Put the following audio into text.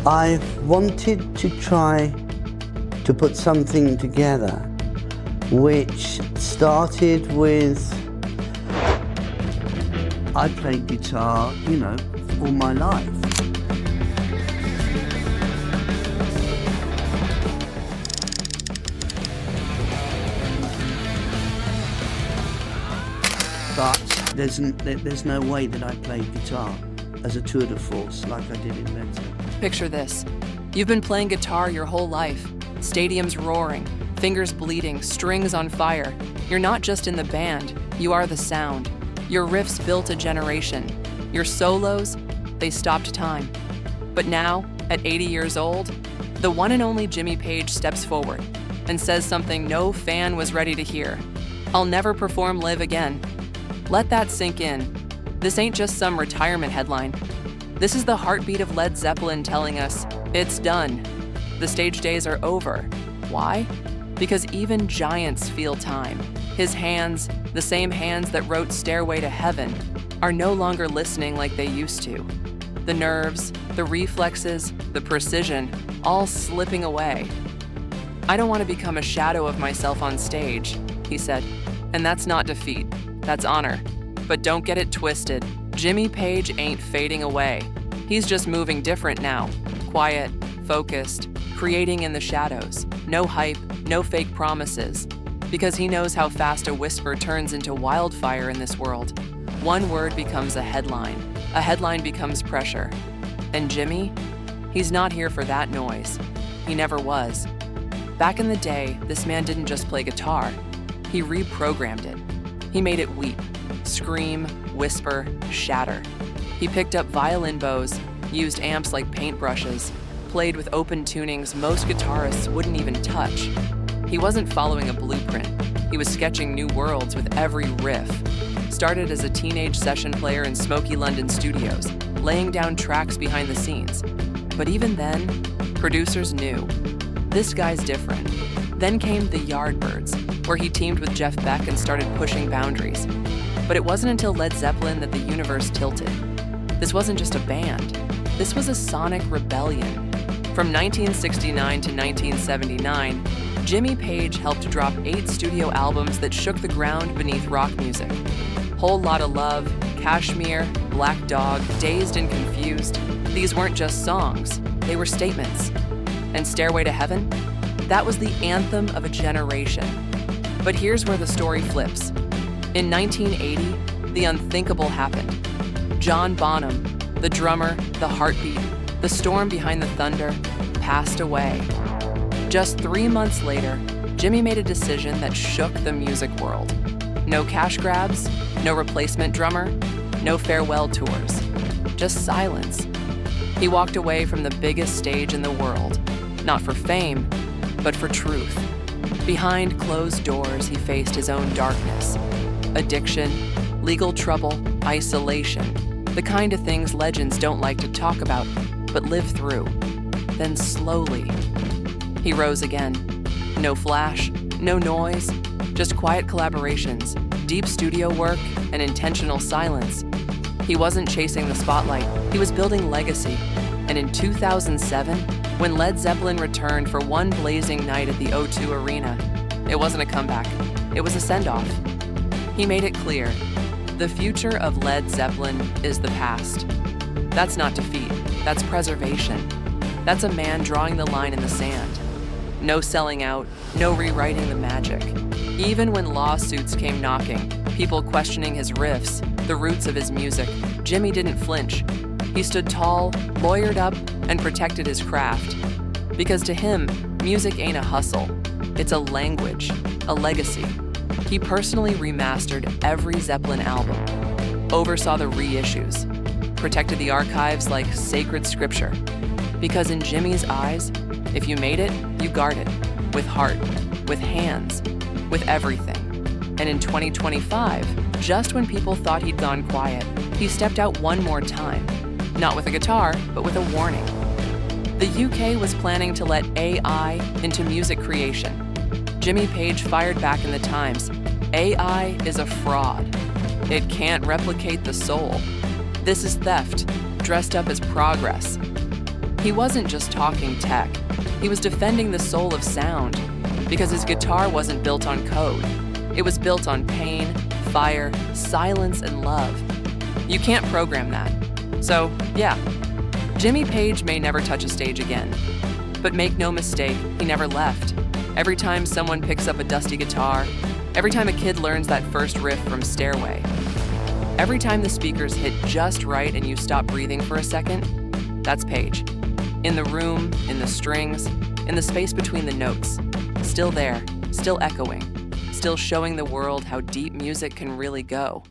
I wanted to try to put something together which started with, I played guitar, all my life. But there's no way that I played guitar as a tour de force like I did in Led Zeppelin. Picture this. You've been playing guitar your whole life. Stadiums roaring, fingers bleeding, strings on fire. You're not just in the band, you are the sound. Your riffs built a generation. Your solos, they stopped time. But now, at 80 years old, the one and only Jimmy Page steps forward and says something no fan was ready to hear. I'll never perform live again. Let that sink in. This ain't just some retirement headline. This is the heartbeat of Led Zeppelin telling us, it's done. The stage days are over. Why? Because even giants feel time. His hands, the same hands that wrote Stairway to Heaven, are no longer listening like they used to. The nerves, the reflexes, the precision, all slipping away. I don't want to become a shadow of myself on stage, he said. And that's not defeat, that's honor. But don't get it twisted. Jimmy Page ain't fading away. He's just moving different now. Quiet, focused, creating in the shadows. No hype, no fake promises. Because he knows how fast a whisper turns into wildfire in this world. One word becomes a headline becomes pressure. And Jimmy, he's not here for that noise. He never was. Back in the day, this man didn't just play guitar. He reprogrammed it. He made it weep, scream, whisper, shatter. He picked up violin bows, used amps like paintbrushes, played with open tunings most guitarists wouldn't even touch. He wasn't following a blueprint. He was sketching new worlds with every riff. Started as a teenage session player in smoky London studios, laying down tracks behind the scenes. But even then, producers knew, this guy's different. Then came the Yardbirds, where he teamed with Jeff Beck and started pushing boundaries. But it wasn't until Led Zeppelin that the universe tilted. This wasn't just a band. This was a sonic rebellion. From 1969 to 1979, Jimmy Page helped drop 8 studio albums that shook the ground beneath rock music. Whole Lotta Love, Kashmir, Black Dog, Dazed and Confused. These weren't just songs, they were statements. And Stairway to Heaven? That was the anthem of a generation. But here's where the story flips. In 1980, the unthinkable happened. John Bonham, the drummer, the heartbeat, the storm behind the thunder, passed away. Just 3 months later, Jimmy made a decision that shook the music world. No cash grabs, no replacement drummer, no farewell tours, just silence. He walked away from the biggest stage in the world, not for fame, but for truth. Behind closed doors, he faced his own darkness. Addiction, legal trouble, isolation, the kind of things legends don't like to talk about, but live through. Then slowly, he rose again. No flash, no noise, just quiet collaborations, deep studio work, and intentional silence. He wasn't chasing the spotlight, he was building legacy. And in 2007, when Led Zeppelin returned for one blazing night at the O2 Arena, it wasn't a comeback, it was a send-off. He made it clear, the future of Led Zeppelin is the past. That's not defeat, that's preservation. That's a man drawing the line in the sand. No selling out, no rewriting the magic. Even when lawsuits came knocking, people questioning his riffs, the roots of his music, Jimmy didn't flinch. He stood tall, lawyered up, and protected his craft. Because to him, music ain't a hustle. It's a language, a legacy. He personally remastered every Zeppelin album, oversaw the reissues, protected the archives like sacred scripture. Because in Jimmy's eyes, if you made it, you guard it, with heart, with hands, with everything. And in 2025, just when people thought he'd gone quiet, he stepped out one more time. Not with a guitar, but with a warning. The UK was planning to let AI into music creation. Jimmy Page fired back in the Times. AI is a fraud. It can't replicate the soul. This is theft, dressed up as progress. He wasn't just talking tech. He was defending the soul of sound, because his guitar wasn't built on code. It was built on pain, fire, silence, and love. You can't program that. So, yeah, Jimmy Page may never touch a stage again. But make no mistake, he never left. Every time someone picks up a dusty guitar, every time a kid learns that first riff from Stairway, every time the speakers hit just right and you stop breathing for a second, that's Page. In the room, in the strings, in the space between the notes. Still there, still echoing, still showing the world how deep music can really go.